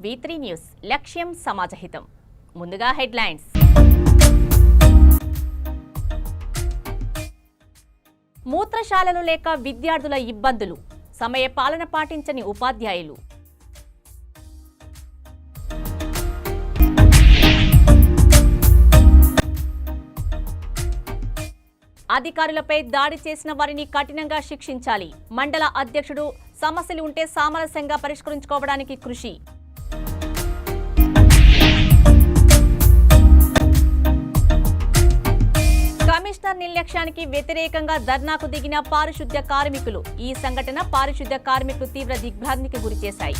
V3 news లక్ష్యం సమాజహితం. ముందుగా headlines. మూత్రశాలలు లేక విద్యార్థుల ఇబ్బందులు, సమయ పాలన పాటించని ఉపాధ్యాయులు. అధికారులపై దాడి చేసిన వారిని కఠినంగా శిక్షించాలి. మండల అధ్యక్షుడు సమస్యలు ఉంటే సామరస్యంగా పరిష్కరించుకోవడానికి కృషి. కమిషనర్ నిర్లక్ష్యానికి వ్యతిరేకంగా ధర్నాకు దిగిన పారిశుద్ధ్య కార్మికులు. ఈ సంఘటన పారిశుద్ధ్య కార్మికులు తీవ్ర దిగ్భ్రాంతికి గురిచేశాయి.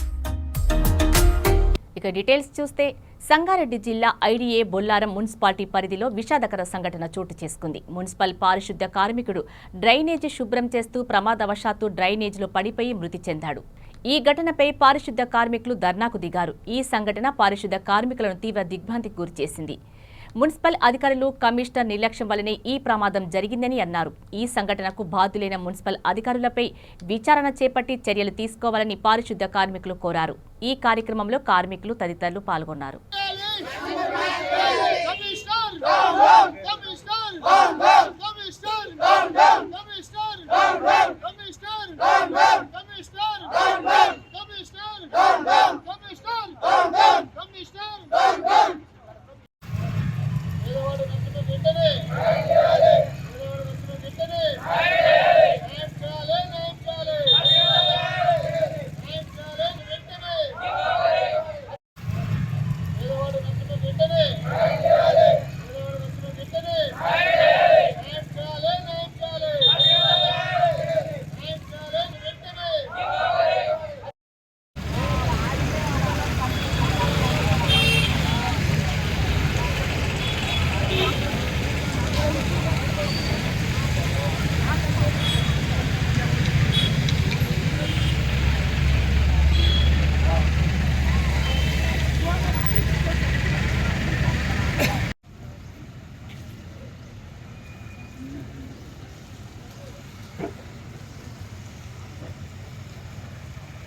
ఇక డీటెయిల్స్ చూస్తే, సంగారెడ్డి జిల్లా ఐడిఏ బొల్లారం మున్సిపాలిటీ పరిధిలో విషాదకర సంఘటన చోటు చేసుకుంది. మున్సిపల్ పారిశుద్ధ్య కార్మికుడు డ్రైనేజీ శుభ్రం చేస్తూ ప్రమాదవశాత్తు డ్రైనేజీలో పడిపోయి మృతి చెందాడు. ఈ ఘటనపై పారిశుద్ధ్య కార్మికులు ధర్నాకు దిగారు. ఈ సంఘటన పారిశుద్ధ్య కార్మికులను తీవ్ర దిగ్భ్రాంతికి గురిచేసింది. మున్సిపల్ అధికారులు, కమిషనర్ నిర్లక్ష్యం వల్లనే ఈ ప్రమాదం జరిగిందని అన్నారు. ఈ సంఘటనకు బాధ్యులైన మున్సిపల్ అధికారులపై విచారణ చేపట్టి చర్యలు తీసుకోవాలని పారిశుద్ధ్య కార్మికులు కోరారు. ఈ కార్యక్రమంలో కార్మికులు తదితరులు పాల్గొన్నారు.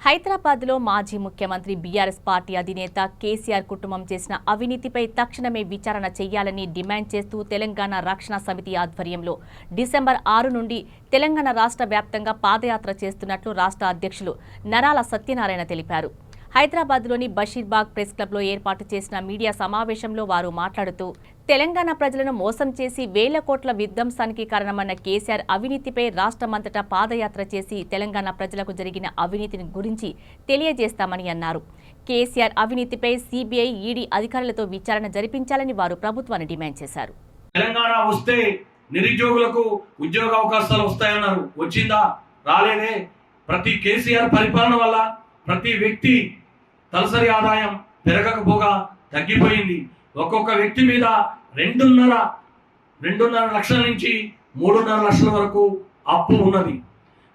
హైదరాబాద్లో మాజీ ముఖ్యమంత్రి బీఆర్ఎస్ పార్టీ అధినేత కేసీఆర్ కుటుంబం చేసిన అవినీతిపై తక్షణమే విచారణ చేయాలని డిమాండ్ చేస్తూ తెలంగాణ రక్షణ సమితి ఆధ్వర్యంలో డిసెంబర్ 6 నుండి తెలంగాణ రాష్ట్ర వ్యాప్తంగా పాదయాత్ర చేస్తున్నట్లు రాష్ట్ర అధ్యక్షులు నరాల సత్యనారాయణ తెలిపారు. హైదరాబాద్లోని బషీర్బాగ్ ప్రెస్ క్లబ్లో ఏర్పాటు చేసిన మీడియా సమావేశంలో వారు మాట్లాడుతూ, తెలంగాణ ప్రజలను మోసం చేసి వేల కోట్ల విధ్వంసానికి కారణమన్న కేసీఆర్ అవినీతిపై రాష్ట్రమంతటా పాదయాత్ర చేసి తెలంగాణ ప్రజలకు జరిగిన అవినీతిని గురించి తెలియజేస్తామని అన్నారు. కేసీఆర్ అవినీతిపై సిబిఐ, ఈడీ అధికారులతో విచారణ జరిపించాలని వారు ప్రభుత్వాన్ని డిమాండ్ చేశారు. తెలంగాణ వస్తే నిరుద్యోగులకు ఉద్యోగ అవకాశాలు వస్తాయన్నారు. వచ్చిందా? రాలేదే. ప్రతి కేసీఆర్ పరిపాలన వల్ల ప్రతి వ్యక్తి తలసరి ఆదాయం పెరగకపోగా తగ్గిపోయింది. ఒక్కొక్క వ్యక్తి మీద 2.5 లక్షల నుంచి 3.5 లక్షల వరకు అప్పు ఉన్నది.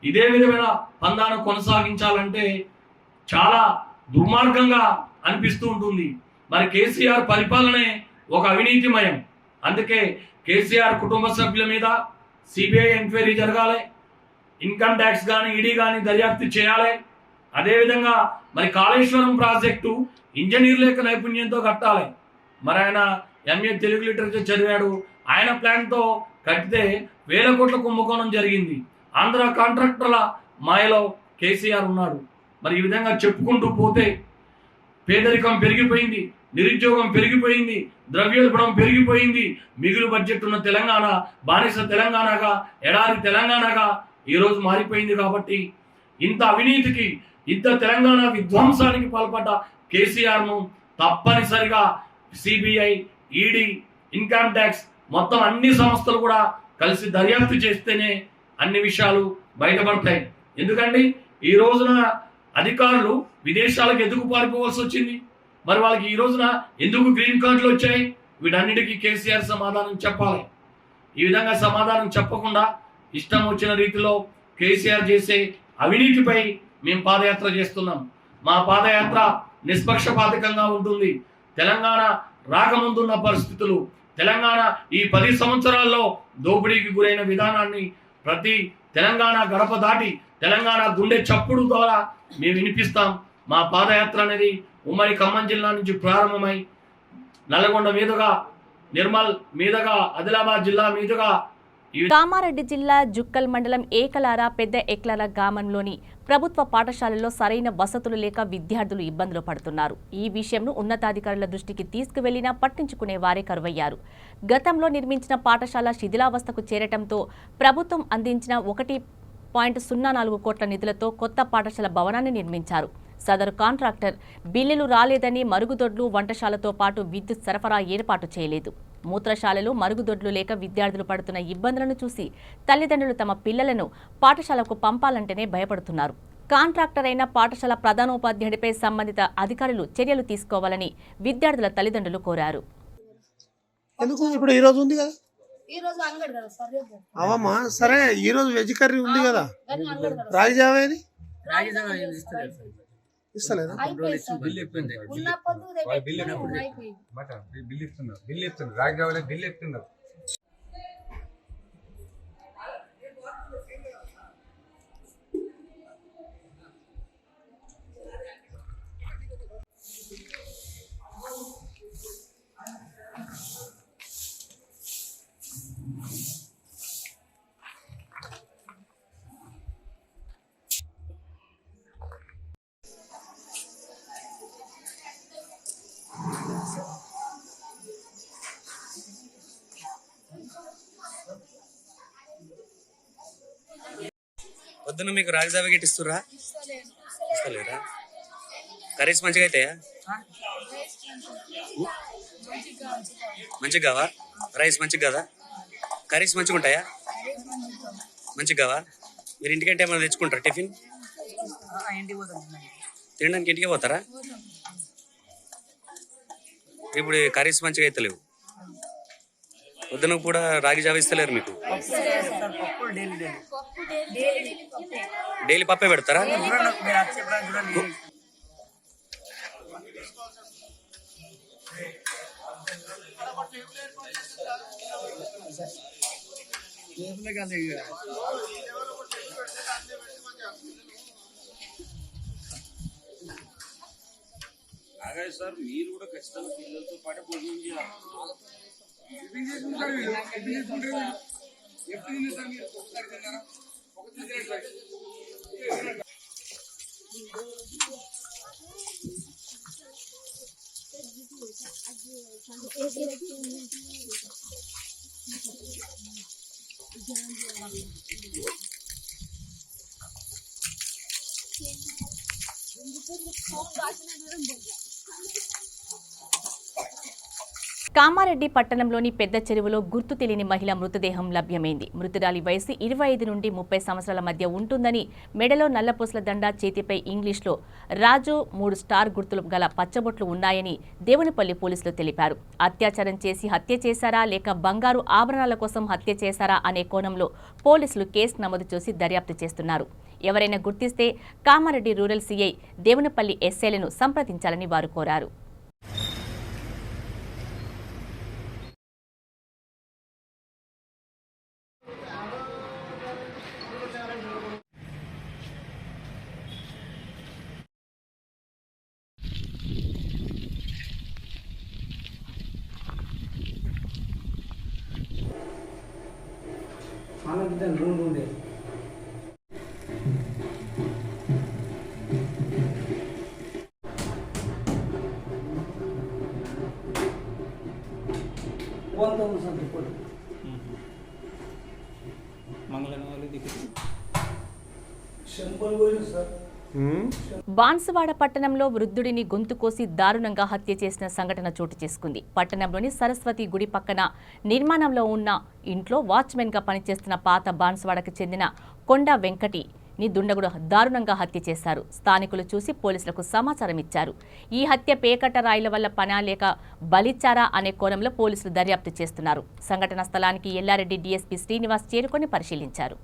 ఇదే విధమైన పందాను కొనసాగించాలంటే చాలా దుర్మార్గంగా అనిపిస్తూ ఉంటుంది. మరి కేసీఆర్ పరిపాలనే ఒక అవినీతిమయం. అందుకే కేసీఆర్ కుటుంబ సభ్యుల మీద సిబిఐ ఎంక్వైరీ జరగాలి, ఇన్కమ్ ట్యాక్స్ కానీ ఈడీ కానీ దర్యాప్తు చేయాలి. అదేవిధంగా మరి కాళేశ్వరం ప్రాజెక్టు ఇంజనీర్ల యొక్క నైపుణ్యంతో కట్టాలి. మరి ఆయన ఎంఏ తెలుగు లిటరేచర్ చదివాడు. ఆయన ప్లాన్తో కట్టితే వేల కోట్ల కుంభకోణం జరిగింది. ఆంధ్ర కాంట్రాక్టర్ల మాయలో కేసీఆర్ ఉన్నాడు. మరి ఈ విధంగా చెప్పుకుంటూ పోతే పేదరికం పెరిగిపోయింది, నిరుద్యోగం పెరిగిపోయింది, ద్రవ్యోల్బణం పెరిగిపోయింది. మిగులు బడ్జెట్ ఉన్న తెలంగాణ బానిస తెలంగాణగా, ఎడారి తెలంగాణగా ఈరోజు మారిపోయింది. కాబట్టి ఇంత అవినీతికి, ఇంత తెలంగాణ విధ్వంసానికి పాల్పడ్డ కేసీఆర్ను తప్పనిసరిగా సిబిఐ, ఈడీ, ఇన్కమ్ ట్యాక్స్ మొత్తం అన్ని సంస్థలు కూడా కలిసి దర్యాప్తు చేస్తేనే అన్ని విషయాలు బయటపడతాయి. ఎందుకంటే ఈ రోజున అధికారులు విదేశాలకు ఎందుకు పారిపోవాల్సి వచ్చింది? మరి వాళ్ళకి ఈ రోజున ఎందుకు గ్రీన్ కార్డులు వచ్చాయి? వీటన్నిటికీ కేసీఆర్ సమాధానం చెప్పాలి. ఈ విధంగా సమాధానం చెప్పకుండా ఇష్టం వచ్చిన రీతిలో కేసీఆర్ చేసే అవినీతిపై మేము పాదయాత్ర చేస్తున్నాం. మా పాదయాత్ర నిష్పక్షపాతకంగా ఉంటుంది. తెలంగాణ రాకముందున్న పరిస్థితులు, తెలంగాణ ఈ 10 సంవత్సరాల్లో దోపిడీకి గురైన విధానాన్ని ప్రతి తెలంగాణ గడప దాటి తెలంగాణ గుండె చప్పుడు ద్వారా మేము వినిపిస్తాం. మా పాదయాత్ర అనేది ఉమ్మడి ఖమ్మం జిల్లా నుంచి ప్రారంభమై నల్గొండ మీదుగా నిర్మల్ మీదుగా ఆదిలాబాద్ జిల్లా మీదుగా కామారెడ్డి జిల్లా జుక్కల్ మండలం ఏకలార పెద్ద ఎక్లార గ్రామంలోని ప్రభుత్వ పాఠశాలల్లో సరైన వసతులు లేక విద్యార్థులు ఇబ్బందులు పడుతున్నారు. ఈ విషయంను ఉన్నతాధికారుల దృష్టికి తీసుకువెళ్లినా పట్టించుకునే వారే కరువయ్యారు. గతంలో నిర్మించిన పాఠశాల శిథిలావస్థకు చేరటంతో ప్రభుత్వం అందించిన 1.04 కోట్ల నిధులతో కొత్త పాఠశాల భవనాన్ని నిర్మించారు. సదరు కాంట్రాక్టర్ బిల్లులు రాలేదని మరుగుదొడ్లు, వంటశాలతో పాటు విద్యుత్ సరఫరా ఏర్పాటు చేయలేదు. మూత్రశాలలు, మరుగుదొడ్లు లేక విద్యార్థులు పడుతున్న ఇబ్బందులను చూసి తల్లిదండ్రులు తమ పిల్లలను పాఠశాలకు పంపాలంటేనే భయపడుతున్నారు. కాంట్రాక్టర్ అయిన పాఠశాల ప్రధానోపాధ్యాయుడిపై సంబంధిత అధికారులు చర్యలు తీసుకోవాలని విద్యార్థుల తల్లిదండ్రులు కోరారు. ఇప్పుడు ఈ రోజు ఉంది కదా, అవమ్మా సరే ఈ రోజు వెజ్ కర్రీ ఉంది కదా, రాగి జావా ఏది ఇస్తలేదా? పొద్దున్న మీకు రాగి జావా గిట్ ఇస్తుర్రా? ఇస్తలేరా? కర్రీస్ మంచిగా అవుతాయా? మంచిగా కావా? రైస్ మంచిగా కదా? కర్రీస్ మంచిగా ఉంటాయా? మంచిగా కావా? మీరు ఇంటికంటే ఏమైనా తెచ్చుకుంటారా టిఫిన్? తినడానికి ఇంటికే పోతారా? ఇప్పుడు కర్రీస్ మంచిగా అవుతలేవు. పొద్దున కూడా రాగి జావా ఇస్తలేరు మీకు? డైలీ పప్పే పెడతారా? సార్ మీరు కూడా ఖచ్చితంగా పిల్లలతో పాటు భోజనం చేయాలి. కామారెడ్డి పట్టణంలోని పెద్ద చెరువులో గుర్తు తెలియని మహిళ మృతదేహం లభ్యమైంది. మృతురాలి వయసు 25 నుండి 30 సంవత్సరాల మధ్య ఉంటుందని, మెడలో నల్లపూసల దండ, చేతిపై ఇంగ్లీష్లో రాజు 3 స్టార్ గుర్తులు గల పచ్చబొట్లు ఉన్నాయని దేవునిపల్లి పోలీసులు తెలిపారు. అత్యాచారం చేసి హత్య చేశారా లేక బంగారు ఆభరణాల కోసం హత్య చేశారా అనే కోణంలో పోలీసులు కేసు నమోదు చేసి దర్యాప్తు చేస్తున్నారు. ఎవరైనా గుర్తిస్తే కామారెడ్డి రూరల్ సీఐ దేవునిపల్లి ఎస్ఐలను సంప్రదించాలని వారు కోరారు. బాన్సువాడ పట్టణంలో వృద్ధుడిని గొంతు కోసి దారుణంగా హత్య చేసిన సంఘటన చోటు చేసుకుంది. పట్టణంలోని సరస్వతి గుడి పక్కన నిర్మాణంలో ఉన్న ఇంట్లో వాచ్మెన్ గా పనిచేస్తున్న పాత బాన్సువాడకు చెందిన కొండ వెంకటిని దుండగుడు దారుణంగా హత్య చేశారు. స్థానికులు చూసి పోలీసులకు సమాచారం ఇచ్చారు. ఈ హత్య పేకట రాయిల వల్ల పనా లేక బలిచ్చారా అనే కోణంలో పోలీసులు దర్యాప్తు చేస్తున్నారు. సంఘటన స్థలానికి ఎల్లారెడ్డి డీఎస్పీ శ్రీనివాస్ చేరుకొని పరిశీలించారు.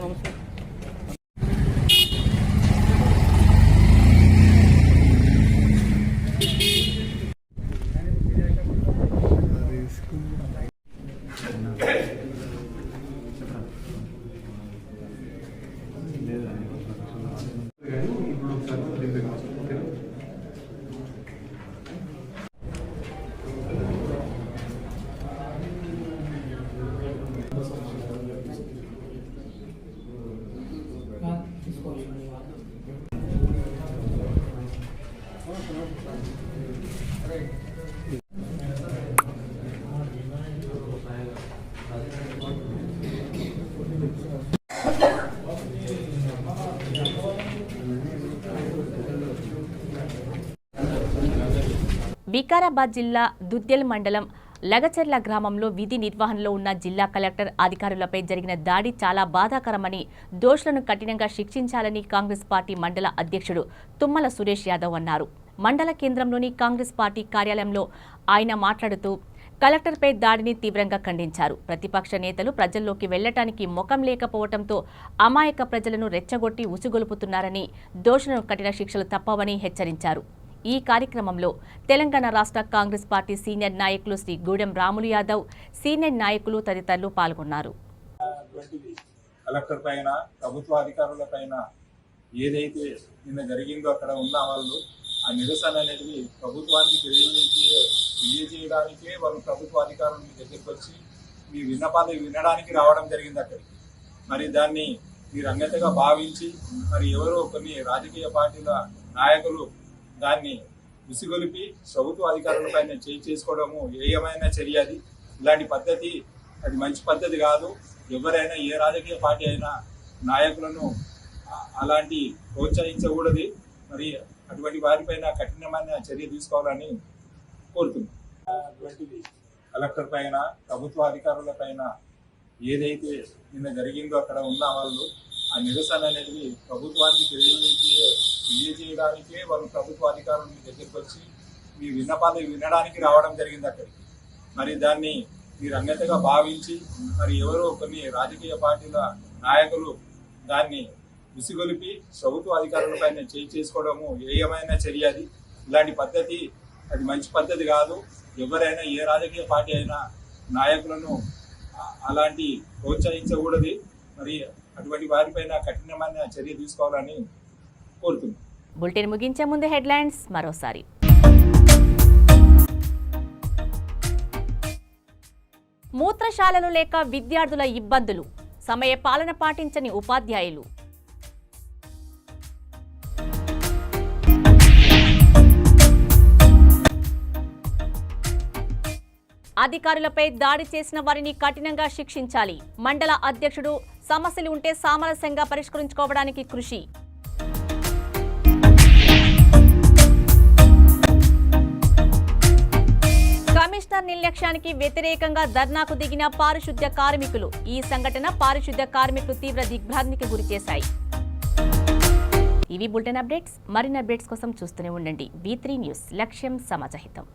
నమస్తే. వికారాబాద్ జిల్లా దుద్దెల్ మండలం లగచెర్ల గ్రామంలో విధి నిర్వహణలో ఉన్న జిల్లా కలెక్టర్ అధికారులపై జరిగిన దాడి చాలా బాధాకరమని, దోషులను కఠినంగా శిక్షించాలని కాంగ్రెస్ పార్టీ మండల అధ్యక్షుడు తుమ్మల సురేష్ యాదవ్ అన్నారు. మండల కేంద్రంలోని కాంగ్రెస్ పార్టీ కార్యాలయంలో ఆయన మాట్లాడుతూ కలెక్టర్పై దాడిని తీవ్రంగా ఖండించారు. ప్రతిపక్ష నేతలు ప్రజల్లోకి వెళ్లటానికి ముఖం లేకపోవడంతో అమాయక ప్రజలను రెచ్చగొట్టి ఉసుగొలుపుతున్నారని, దోషులను కఠిన శిక్షలు తప్పవని హెచ్చరించారు. ఈ కార్యక్రమంలో తెలంగాణ రాష్ట్ర కాంగ్రెస్ పార్టీ సీనియర్ నాయకులు శ్రీ గూడెం రాములు యాదవ్, సీనియర్ నాయకులు తదితరులు పాల్గొన్నారు. కలెక్టర్ పైన, ప్రభుత్వ అధికారుల పైన ఏదైతే నిన్న జరిగిందో అక్కడ ఉన్న వాళ్ళు ఆ నిరసన అనేది ప్రభుత్వానికి తెలియజేయడానికే వాళ్ళు ప్రభుత్వ అధికారుల దగ్గరికి వచ్చి మీ విన్నపాలు వినడానికి రావడం జరిగింది అక్కడికి. మరి దాన్ని మీరు అన్యతగా భావించి మరి ఎవరో కొన్ని రాజకీయ పార్టీల నాయకులు దాన్ని విసిగొలిపి ప్రభుత్వ అధికారుల పైన చేసుకోవడము ఏమైన చర్య. అది ఇలాంటి పద్ధతి అది మంచి పద్ధతి కాదు. ఎవరైనా ఏ రాజకీయ పార్టీ అయినా నాయకులను అలాంటి ప్రోత్సహించకూడదు. మరి అటువంటి వారిపైన కఠినమైన చర్య తీసుకోవాలని కోరుతున్నాం. కలెక్టర్ పైన, ప్రభుత్వ అధికారుల పైన ఏదైతే నిన్న జరిగిందో అక్కడ ఉన్న వాళ్ళు ఆ నిరసన అనేది ప్రభుత్వానికి తెలియజేయడానికే వాళ్ళు ప్రభుత్వ అధికారుల దగ్గరికి వచ్చి మీ విన్నపాలు వినడానికి రావడం జరిగింది అక్కడికి. మరి దాన్ని మీరు అన్యతగా భావించి మరి ఎవరో కొన్ని రాజకీయ పార్టీల నాయకులు దాన్ని విసిగొలిపి ప్రభుత్వ అధికారుల పైన చేసుకోవడము ఏమైన చర్య. అది ఇలాంటి పద్ధతి అది మంచి పద్ధతి కాదు. ఎవరైనా ఏ రాజకీయ పార్టీ అయినా నాయకులను అలాంటి ప్రోత్సహించకూడదు. మరి అటువంటి వారిపైన కఠినమైన చర్య తీసుకోవాలని కోరుతున్నాం. బులెటిన్ ముగించే ముందు హెడ్లైన్స్ మరోసారి. మూత్రశాలలు లేక విద్యార్థుల ఇబ్బందులు, సమయ పాలన పాటించని ఉపాధ్యాయులు. అధికారులపై దాడి చేసిన వారిని కఠినంగా శిక్షించాలి. మండల అధ్యక్షుడు సమస్యలు ఉంటే సామరస్యంగా పరిష్కరించుకోవడానికి కృషి. కమిషనర్ నిర్లక్ష్యానికి వ్యతిరేకంగా ధర్నాకు దిగిన పారిశుద్ధ్య కార్మికులు. ఈ సంఘటన పారిశుద్ధ్య కార్మికులు తీవ్ర దిగ్భ్రాంతికి గురిచేశాయి. ఇవి బులెటిన్ అప్డేట్స్. మరిన్ని అప్డేట్స్ కోసం చూస్తూనే ఉండండి V3 న్యూస్. లక్ష్యం సమాజహితం.